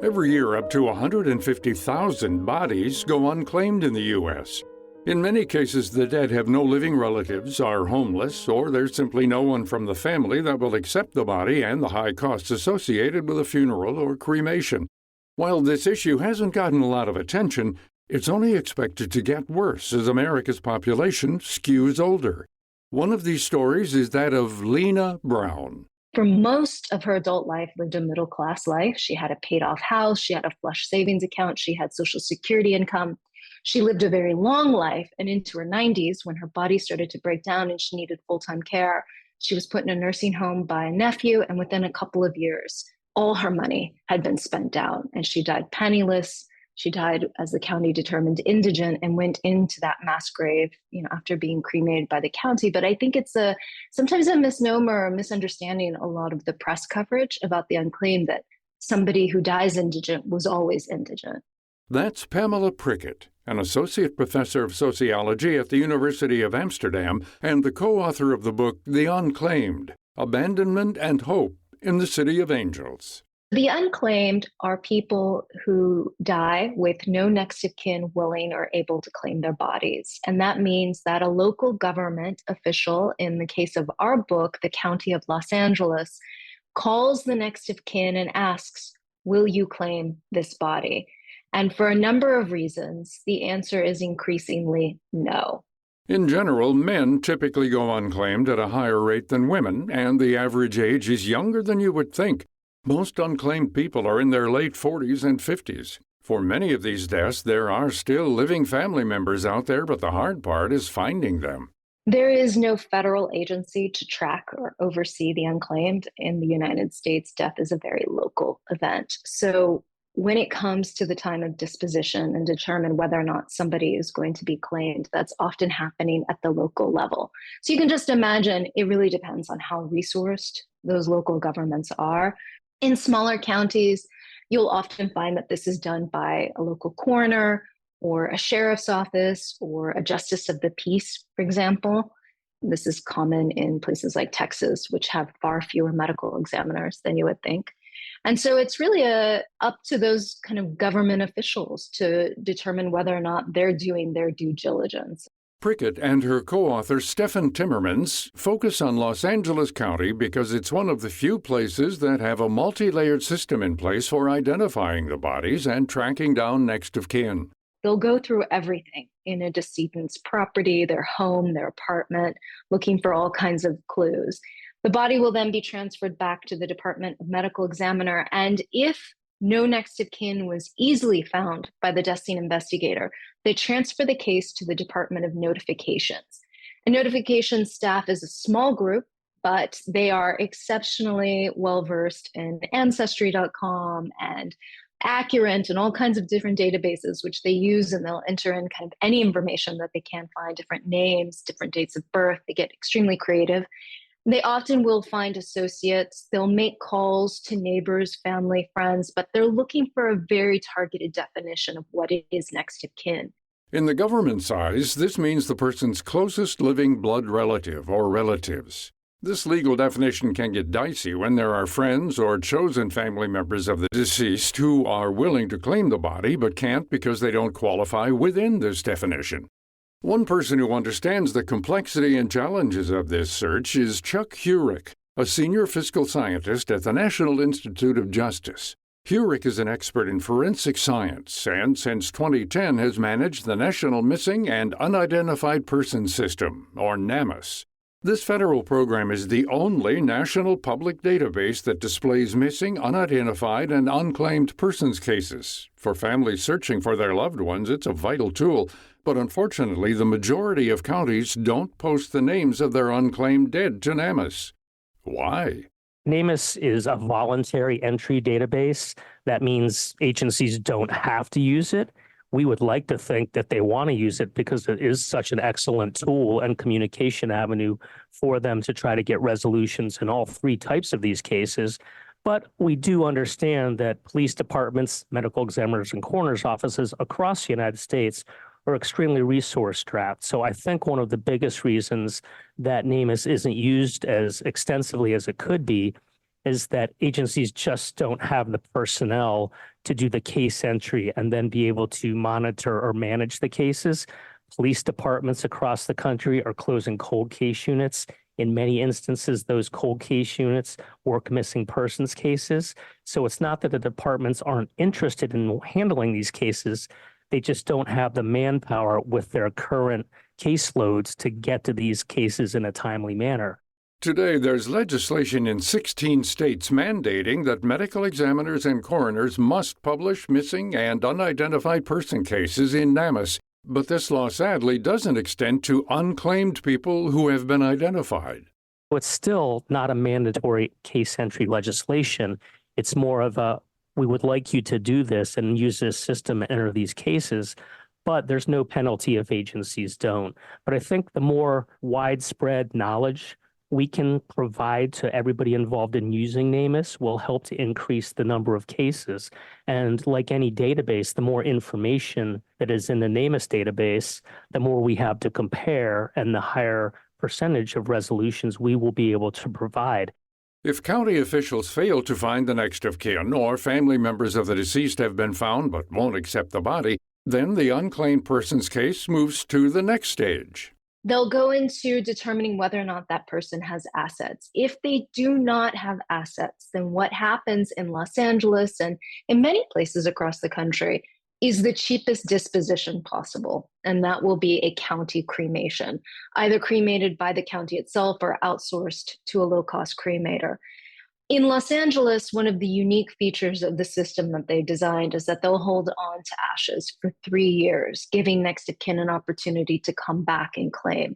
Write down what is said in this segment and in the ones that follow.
Every year, up to 150,000 bodies go unclaimed in the U.S. In many cases, the dead have no living relatives, are homeless, or there's simply no one from the family that will accept the body and the high costs associated with a funeral or cremation. While this issue hasn't gotten a lot of attention, it's only expected to get worse as America's population skews older. One of these stories is that of Lena Brown. For most of her adult life, lived a middle-class life. She had a paid-off house. She had a flush savings account. She had Social Security income. She lived a very long life, and into her 90s, when her body started to break down and she needed full-time care, she was put in a nursing home by a nephew, and within a couple of years, all her money had been spent down, and she died penniless. She died, as the county determined, indigent, and went into that mass grave, after being cremated by the county. But I think it's sometimes a misnomer or misunderstanding a lot of the press coverage about the unclaimed, that somebody who dies indigent was always indigent. That's Pamela Prickett, an associate professor of sociology at the University of Amsterdam and the co-author of the book The Unclaimed: Abandonment and Hope in the City of Angels. The unclaimed are people who die with no next of kin willing or able to claim their bodies. And that means that a local government official, in the case of our book, the County of Los Angeles, calls the next of kin and asks, "Will you claim this body?" And for a number of reasons, the answer is increasingly no. In general, men typically go unclaimed at a higher rate than women, and the average age is younger than you would think. Most unclaimed people are in their late 40s and 50s. For many of these deaths, there are still living family members out there, but the hard part is finding them. There is no federal agency to track or oversee the unclaimed. In the United States, death is a very local event. So when it comes to the time of disposition and determine whether or not somebody is going to be claimed, that's often happening at the local level. So you can just imagine it really depends on how resourced those local governments are. In smaller counties, you'll often find that this is done by a local coroner or a sheriff's office or a justice of the peace, for example. This is common in places like Texas, which have far fewer medical examiners than you would think. And so it's really up to those kind of government officials to determine whether or not they're doing their due diligence. Prickett and her co-author Stephen Timmermans focus on Los Angeles County because it's one of the few places that have a multi-layered system in place for identifying the bodies and tracking down next of kin. They'll go through everything in a decedent's property, their home, their apartment, looking for all kinds of clues. The body will then be transferred back to the Department of Medical Examiner, and if no next of kin was easily found by the death scene investigator, they transfer the case to the Department of Notifications. A notification staff is a small group, but they are exceptionally well-versed in Ancestry.com and Accurate and all kinds of different databases, which they use, and they'll enter in kind of any information that they can find, different names, different dates of birth. They get extremely creative. They often will find associates. They'll make calls to neighbors, family, friends, but they're looking for a very targeted definition of what it is next of kin. In the government's eyes, this means the person's closest living blood relative or relatives. This legal definition can get dicey when there are friends or chosen family members of the deceased who are willing to claim the body but can't because they don't qualify within this definition. One person who understands the complexity and challenges of this search is Chuck Hurick, a senior fiscal scientist at the National Institute of Justice. Hurick is an expert in forensic science and since 2010 has managed the National Missing and Unidentified Persons System, or NAMUS. This federal program is the only national public database that displays missing, unidentified, and unclaimed persons cases. For families searching for their loved ones, it's a vital tool, but unfortunately, the majority of counties don't post the names of their unclaimed dead to NAMUS. Why? NAMUS is a voluntary entry database. That means agencies don't have to use it. We would like to think that they want to use it because it is such an excellent tool and communication avenue for them to try to get resolutions in all three types of these cases. But we do understand that police departments, medical examiners, and coroners' offices across the United States are extremely resource-strapped. So I think one of the biggest reasons that NAMUS isn't used as extensively as it could be is that agencies just don't have the personnel to do the case entry and then be able to monitor or manage the cases. Police departments across the country are closing cold case units. In many instances, those cold case units work missing persons cases. So it's not that the departments aren't interested in handling these cases. They just don't have the manpower with their current caseloads to get to these cases in a timely manner. Today, there's legislation in 16 states mandating that medical examiners and coroners must publish missing and unidentified person cases in NamUs. But this law sadly doesn't extend to unclaimed people who have been identified. It's still not a mandatory case entry legislation. It's more of a, we would like you to do this and use this system and enter these cases, but there's no penalty if agencies don't. But I think the more widespread knowledge we can provide to everybody involved in using NamUs will help to increase the number of cases. And like any database, the more information that is in the NamUs database, the more we have to compare and the higher percentage of resolutions we will be able to provide. If county officials fail to find the next of kin or family members of the deceased have been found but won't accept the body, then the unclaimed persons case moves to the next stage. They'll go into determining whether or not that person has assets. If they do not have assets, then what happens in Los Angeles and in many places across the country is the cheapest disposition possible. And that will be a county cremation, either cremated by the county itself or outsourced to a low-cost cremator. In Los Angeles, one of the unique features of the system that they designed is that they'll hold on to ashes for 3 years, giving next of kin an opportunity to come back and claim.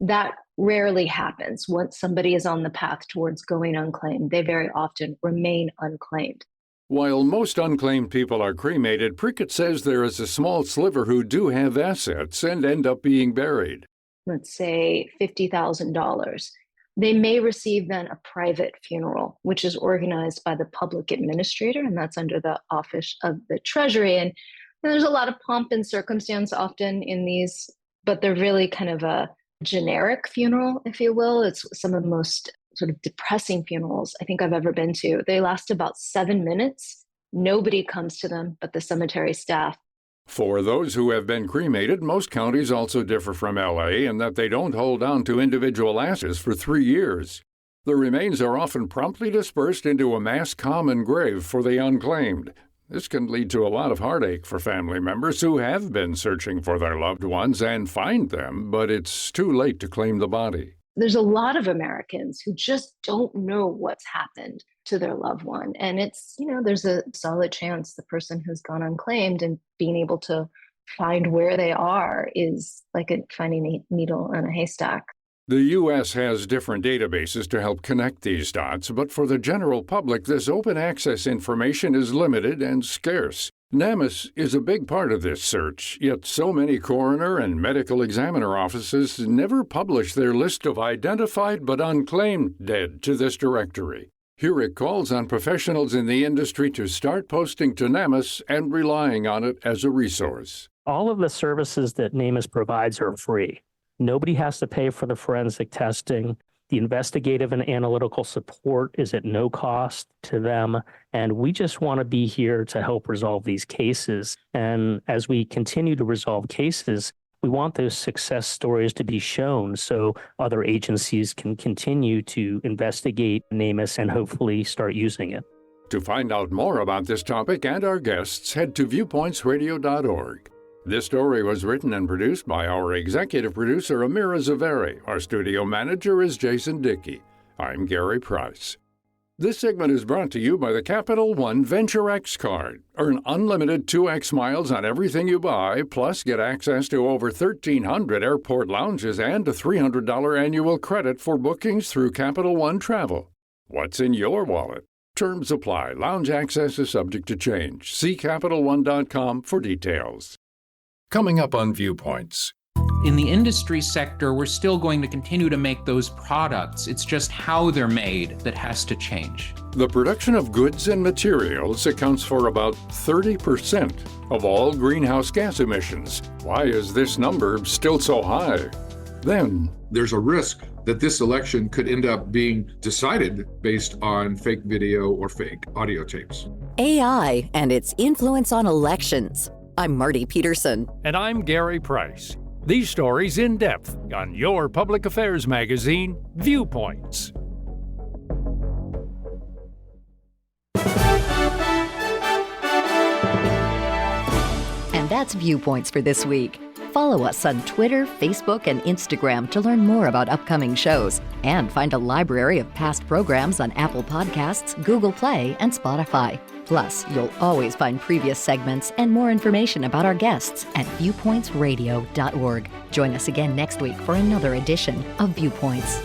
That rarely happens once somebody is on the path towards going unclaimed. They very often remain unclaimed. While most unclaimed people are cremated, Prickett says there is a small sliver who do have assets and end up being buried. Let's say $50,000. They may receive then a private funeral, which is organized by the public administrator, and that's under the Office of the Treasury. And there's a lot of pomp and circumstance often in these, but they're really kind of a generic funeral, if you will. It's some of the most sort of depressing funerals I think I've ever been to. They last about 7 minutes. Nobody comes to them but the cemetery staff. For those who have been cremated, most counties also differ from LA in that they don't hold on to individual ashes for 3 years. The remains are often promptly dispersed into a mass common grave for the unclaimed. This can lead to a lot of heartache for family members who have been searching for their loved ones and find them, but it's too late to claim the body. There's a lot of Americans who just don't know what's happened to their loved one. And it's, there's a solid chance the person who's gone unclaimed and being able to find where they are is like finding a needle in a haystack. The U.S. has different databases to help connect these dots, but for the general public, this open access information is limited and scarce. NamUs is a big part of this search, yet so many coroner and medical examiner offices never publish their list of identified but unclaimed dead to this directory. Here it calls on professionals in the industry to start posting to NamUs and relying on it as a resource. All of the services that NamUs provides are free. Nobody has to pay for the forensic testing. The investigative and analytical support is at no cost to them. And we just want to be here to help resolve these cases. And as we continue to resolve cases, we want those success stories to be shown so other agencies can continue to investigate NamUs and hopefully start using it. To find out more about this topic and our guests, head to viewpointsradio.org. This story was written and produced by our executive producer, Amira Zaveri. Our studio manager is Jason Dickey. I'm Gary Price. This segment is brought to you by the Capital One Venture X card. Earn unlimited 2X miles on everything you buy, plus get access to over 1,300 airport lounges and a $300 annual credit for bookings through Capital One Travel. What's in your wallet? Terms apply. Lounge access is subject to change. See CapitalOne.com for details. Coming up on Viewpoints. In the industry sector, we're still going to continue to make those products. It's just how they're made that has to change. The production of goods and materials accounts for about 30% of all greenhouse gas emissions. Why is this number still so high? Then, there's a risk that this election could end up being decided based on fake video or fake audio tapes. AI and its influence on elections. I'm Marty Peterson. and I'm Gary Price. These stories in depth on your public affairs magazine, Viewpoints. And that's Viewpoints for this week. Follow us on Twitter, Facebook, and Instagram to learn more about upcoming shows and find a library of past programs on Apple Podcasts, Google Play, and Spotify. Plus, you'll always find previous segments and more information about our guests at viewpointsradio.org. Join us again next week for another edition of Viewpoints.